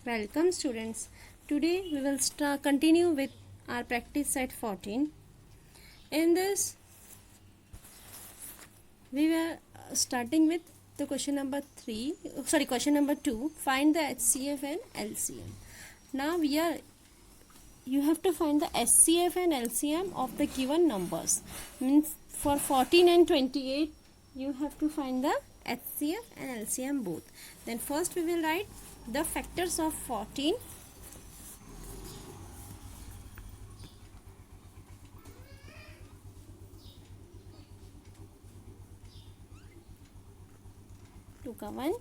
Welcome students. Today we will continue with our practice set 14. In this we were starting with the question number 2. Find the HCF and LCM. Now you have to find the HCF and LCM of the given numbers. Means for 14 and 28 you have to find the HCF and LCM both. Then first we will write the factors of 14. To come on,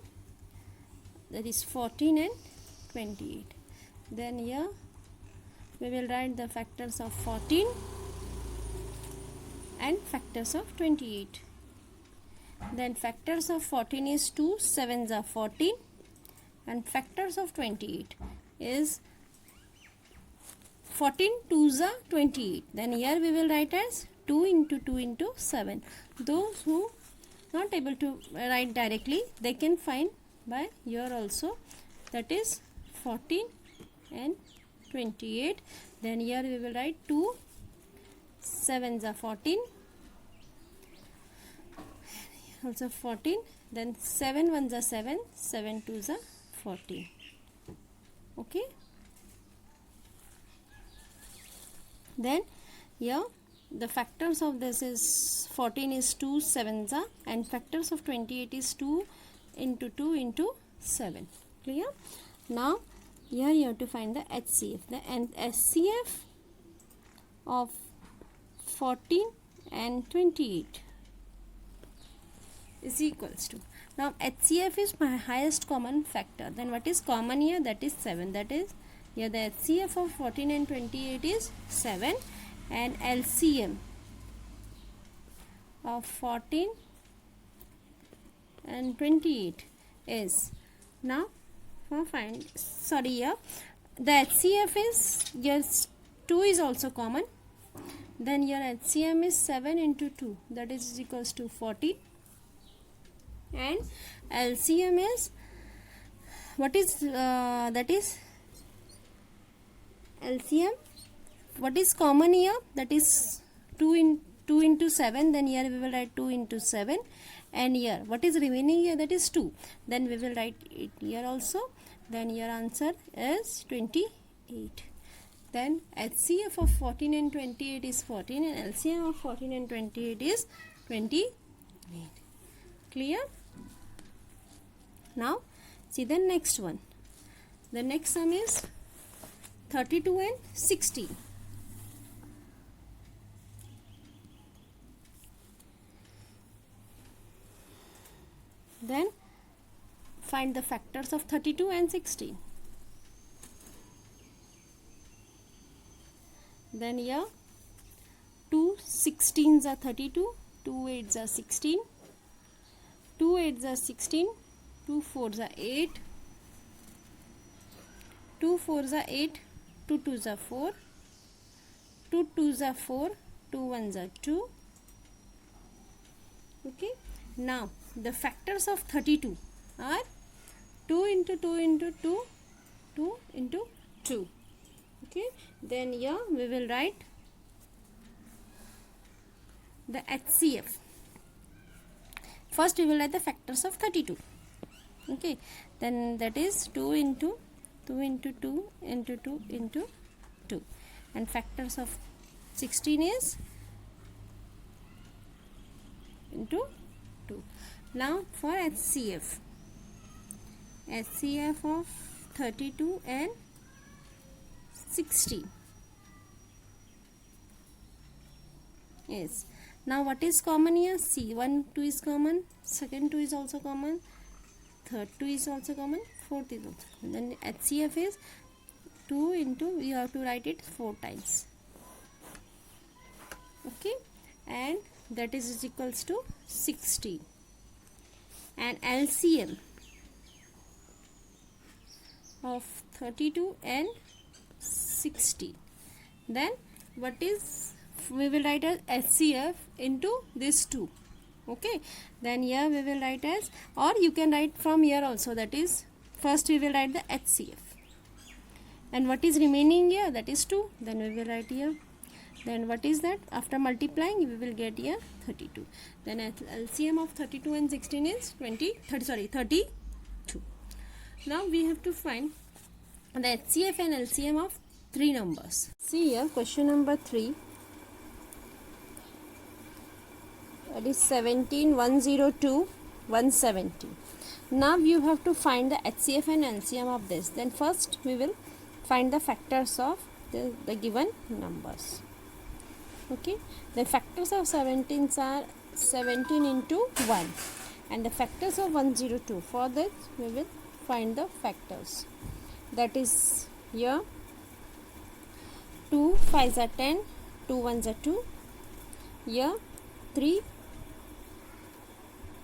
that is 14 and 28. Then here we will write the factors of 14 and factors of 28. Then factors of 14 is 2, 7s are 14, and factors of 28 is 14 2s are 28. Then here we will write as 2 into 2 into 7. Those who not able to write directly, they can find by here also, that is 14 and 28. Then here we will write 2 7s are 14, also 14, then 7 1s are 7, 7 2s are 14. Okay, then here the factors of this is 14 is 2 7s are, and factors of 28 is 2 into 2 into 7. Clear? Now here you have to find the HCF. The HCF of 14 and 28 is equals to, now HCF is my highest common factor. Then what is common here? That is 7. That is here the HCF of 14 and 28 is 7, and LCM of 14 and 28 is, now for find, sorry, here the HCF is, yes, 2 is also common. Then your HCM is 7 into 2, that is equals to 14, and LCM is, what is that is LCM, what is common here? That is 2 into 7. Then here we will write 2 into 7, and here what is remaining here? That is 2. Then we will write it here also. Then your answer is 28. Then HCF of 14 and 28 is 14, and LCM of 14 and 28 is 28. Clear? Now see the next one. The next sum is 32 and 16. Then find the factors of 32 and 16. Then here 2 16s are 32, 2 8s are 16, 2 8s are 16, 2 4s are 8, 2 4s are 8, 2 2s are 4, 2 2s are 4, 2 1s are 2. Okay, now the factors of 32 are 2 into 2 into 2, 2 into 2. Okay, then here we will write the HCF. First we will write the factors of 32. Okay, then that is 2 into 2 into 2 into 2 into 2, and factors of 16 is into 2. Now for HCF of 32 and 16 is, now what is common here? See, 1 2 is common, second 2 is also common, third 2 is also common, fourth is also common. Then HCF is 2 into, we have to write it 4 times. Okay, and that is equals to 16. And LCM of 32 and 16, then what is, we will write as HCF into this 2. Okay, then here we will write as, or you can write from here also, that is first we will write the HCF. and what is remaining here, that is 2, then we will write here. Then what is that, after multiplying we will get here 32. Then LCM of 32 and 16 is 32. Now we have to find the HCF and LCM of 3 numbers. See here, question number 3, that is 17, 102, 170. Now you have to find the HCF and LCM of this. Then first we will find the factors of the given numbers. Okay, the factors of 17 are 17 into 1, and the factors of 102. For that we will find the factors. That is here 2 5s are 10, 2 1s are 2. Here 3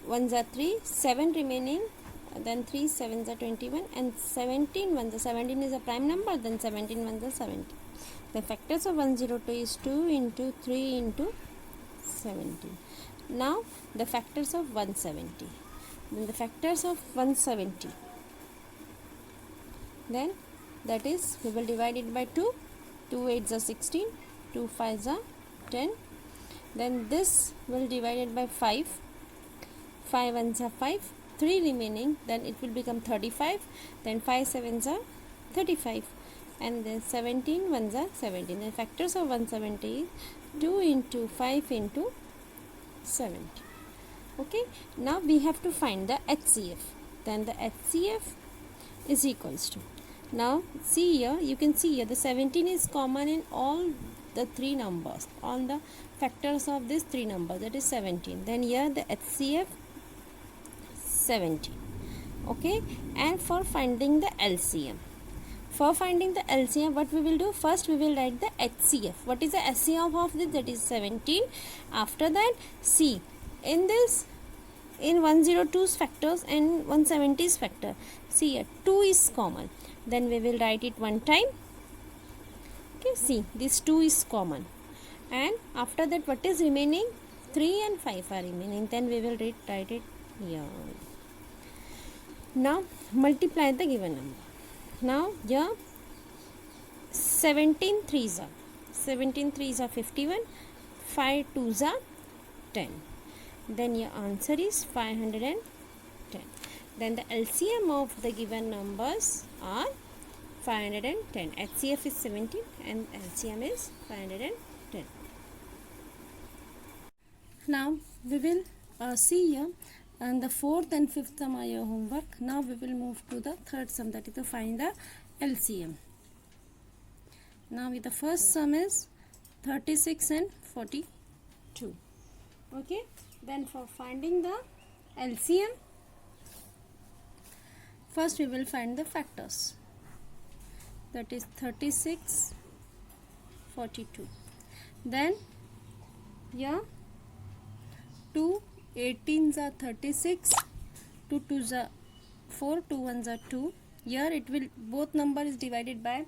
1s are 3, 7 remaining, then 3 7s are 21, and 17 1s are 17 is a prime number, then 17 1s are 17. The factors of 102 is 2 into 3 into 17. Now the factors of 170. Then the factors of 170. Then that is, we will divide it by 2. 2 8s are 16. 2 5s are 10. Then this will divide it by 5. 5 1s are 5. 3 remaining. Then it will become 35. Then 5 7s are 35. And then 17 1s are 17. The factors of 170 is 2 into 5 into 70. Okay, now we have to find the HCF. Then the HCF is equals to, now see here, you can see here the 17 is common in all the 3 numbers, on the factors of these 3 numbers, that is 17. Then here the HCF 17. Okay, and for finding the LCM, what we will do, first we will write the HCF. What is the HCF of this? That is 17. After that, see, in this, in 102's factors and 170's factor, see here 2 is common. Then we will write it one time. Okay, see, this 2 is common. And after that, what is remaining? 3 and 5 are remaining. Then we will write it here. Now multiply the given number. Now here 17 3s are 51, 5 2s are 10. Then your answer is 510. Then the LCM of the given numbers are 510. HCF is 17 and LCM is 510. Now we will see here, and the 4th and 5th sum are your homework. Now we will move to the 3rd sum, that is to find the LCM. Now with the first sum is 36 and 42. Okay, then for finding the LCM, first we will find the factors, that is 36, 42. Then here 2 18s are 36, 2 2s are 4, 2 1s are 2. Here it will, both number is divided by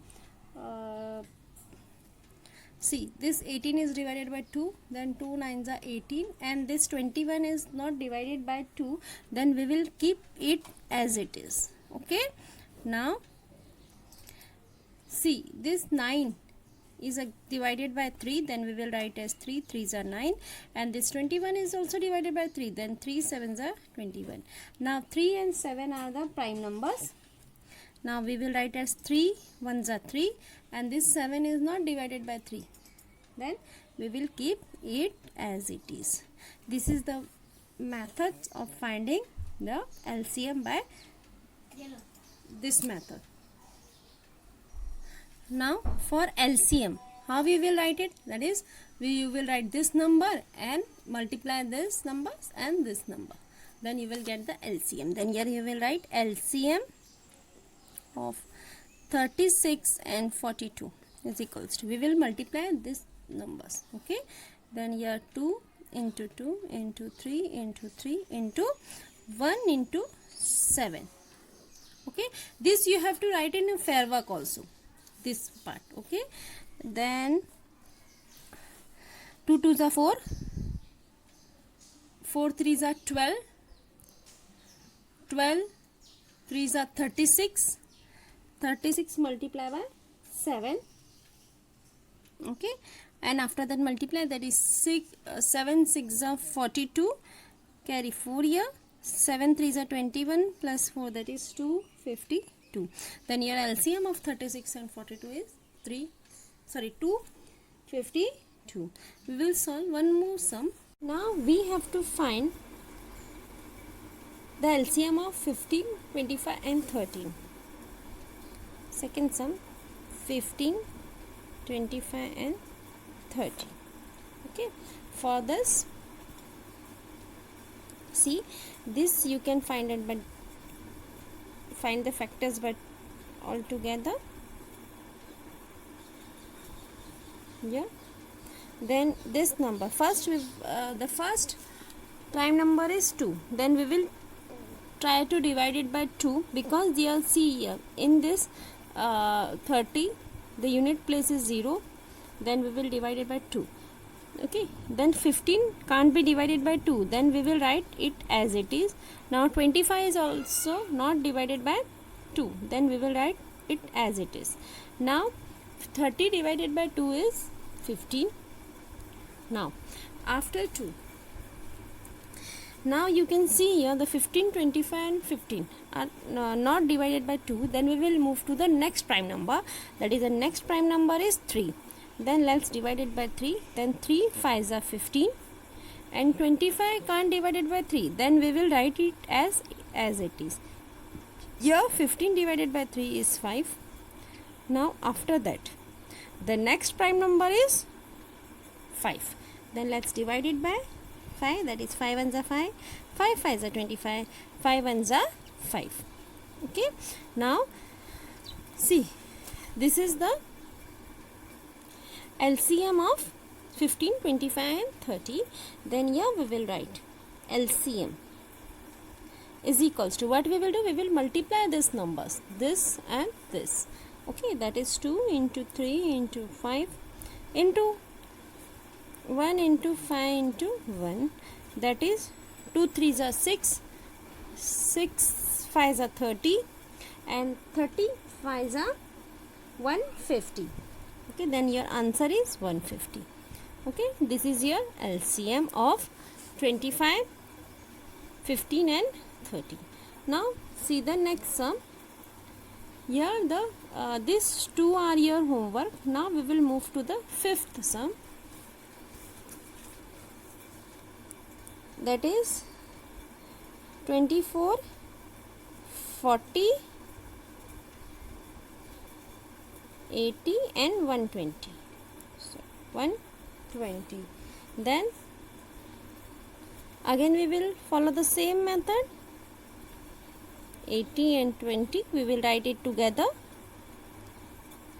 see, this 18 is divided by 2, then 2 9s are 18, and this 21 is not divided by 2, then we will keep it as it is. Okay, now see, this 9 is divided by 3, then we will write as 3 3s are 9, and this 21 is also divided by 3, then 3 7s are 21. Now 3 and 7 are the prime numbers. Now we will write as 3 1s are 3, and this 7 is not divided by 3, then we will keep it as it is. This is the method of finding the LCM by this method. Now for LCM, how we will write it? That is, you will write this number and multiply this numbers and this number, then you will get the LCM. Then here you will write LCM of 36 and 42 is equals to, we will multiply these numbers. Okay, then here 2 into 2 into 3 into 3 into 1 into 7. Okay, this you have to write in a fair work also, this part. Okay, then 2 2s are 4, 4 3s are 12, 12 3s are 36, 36 multiplied by 7. Okay, and after that multiply, that is 7 6 are 42, carry 4 here, 7 3s are 21 plus 4, that is 252. Then your LCM of 36 and 42 is 252. We will solve one more sum. Now we have to find the LCM of 15, 25 and 13. Second sum, 15, 25 and 30. Okay, for this, see, this you can find it, but find the factors but all together. Yeah, then this number first, the first prime number is 2, then we will try to divide it by 2, because you see here in this 30 the unit place is 0, then we will divide it by 2. Okay, then 15 can't be divided by 2, then we will write it as it is. Now 25 is also not divided by 2, then we will write it as it is. Now 30 divided by 2 is 15. Now after 2, now you can see here the 15, 25 and 15 are not divided by 2, then we will move to the next prime number, that is the next prime number is 3. Then let's divide it by 3, then 3 5s are 15 and 25 can't divide it by 3, then we will write it as it is. Here 15 divided by 3 is 5. Now after that the next prime number is 5, then let's divide it by 5, that is 5 ones are 5, 5 5s are 25, 5 ones are 5. Okay, now see, this is the LCM of 15, 25 and 30. Then here we will write LCM is equals to, what we will do, we will multiply these numbers, this and this. Okay, that is 2 into 3 into 5 into 1 into 5 into 1, that is 2 3s are 6, 6 5s are 30 and 30 5s are 150. Okay, then your answer is 150. Okay, this is your LCM of 25, 15 and 30. Now see the next sum. Here the these two are your homework. Now we will move to the fifth sum, that is 24, 40, 80 and 120. So 120. Then again we will follow the same method. 80 and 20 we will write it together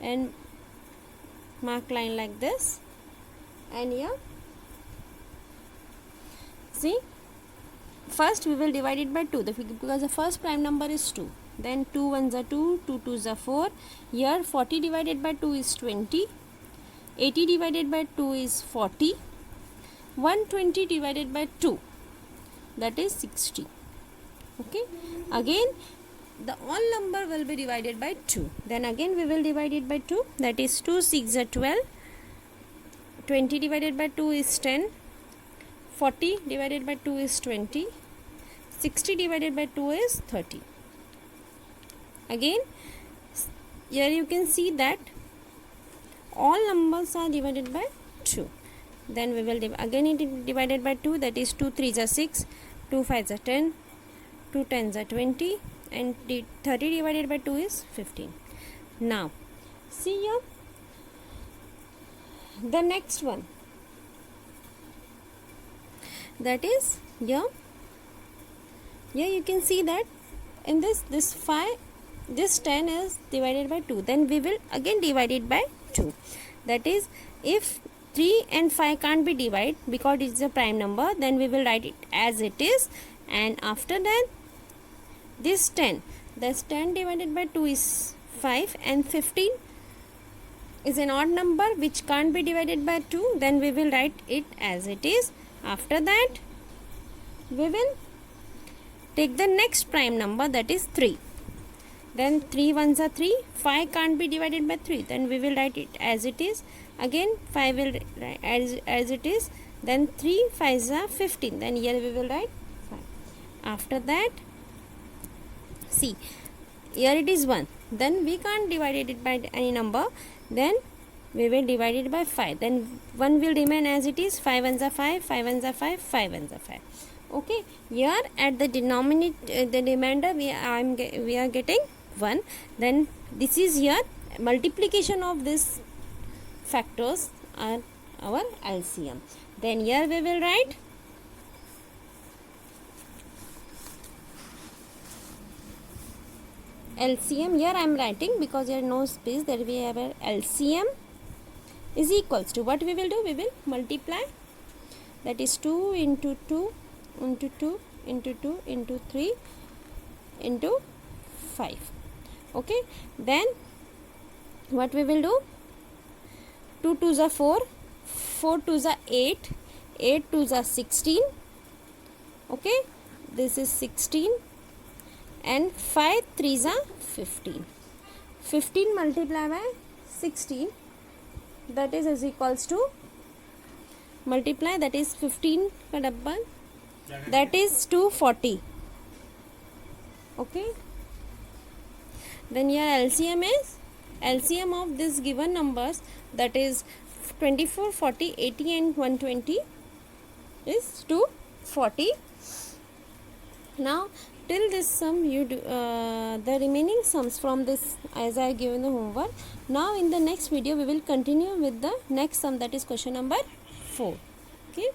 and mark line like this. And here see, first we will divide it by 2, because the first prime number is 2. Then 2 ones are 2, 2 2s are 4. Here 40 divided by 2 is 20, 80 divided by 2 is 40, 120 divided by 2, that is 60. Okay, again the all number will be divided by 2. Then again we will divide it by 2, that is 2 6 are 12, 20 divided by 2 is 10, 40 divided by 2 is 20, 60 divided by 2 is 30. Again here you can see that all numbers are divided by 2. Then we will again it is divided by 2, that is 2 3s are 6, 2 5s are 10, 2 10s are 20 and 30 divided by 2 is 15. Now see here the next one, that is here you can see that in this 5, this 10 is divided by 2, then we will again divide it by 2. That is, if 3 and 5 can't be divided because it is a prime number, then we will write it as it is. And after that this 10 divided by 2 is 5 and 15 is an odd number which can't be divided by 2, then we will write it as it is. After that we will take the next prime number, that is 3. then 3 ones are 3, 5 can't be divided by 3, then we will write it as it is. Again 5 will write as it is, then 3 5s are 15, then here we will write 5. After that, see, here it is 1, then we can't divide it by any number, then we will divide it by 5, then 1 will remain as it is. 5 ones are 5, 5 ones are 5, 5 ones are 5. Okay, here at the denominator, the remainder we are getting 1. Then this is here multiplication of these factors are our LCM. Then here we will write LCM. Here I am writing because there is no space, that we have a LCM is equals to, what we will do, we will multiply, that is 2 into 2 into 2 into 2 into 3 into 5. Okay, then what we will do, 2 2s are 4, 4 2s are 8, 8 2s are 16. Okay, this is 16, and 5 3s are 15. 15 multiplied by 16, that is equals to, multiply, that is 15 का double, that is 240. Okay, then here LCM is, LCM of this given numbers, that is 24 40 80 and 120 is 240. Now till this sum you do the remaining sums from this, as I have given the homework. Now in the next video we will continue with the next sum, that is question number 4. Okay.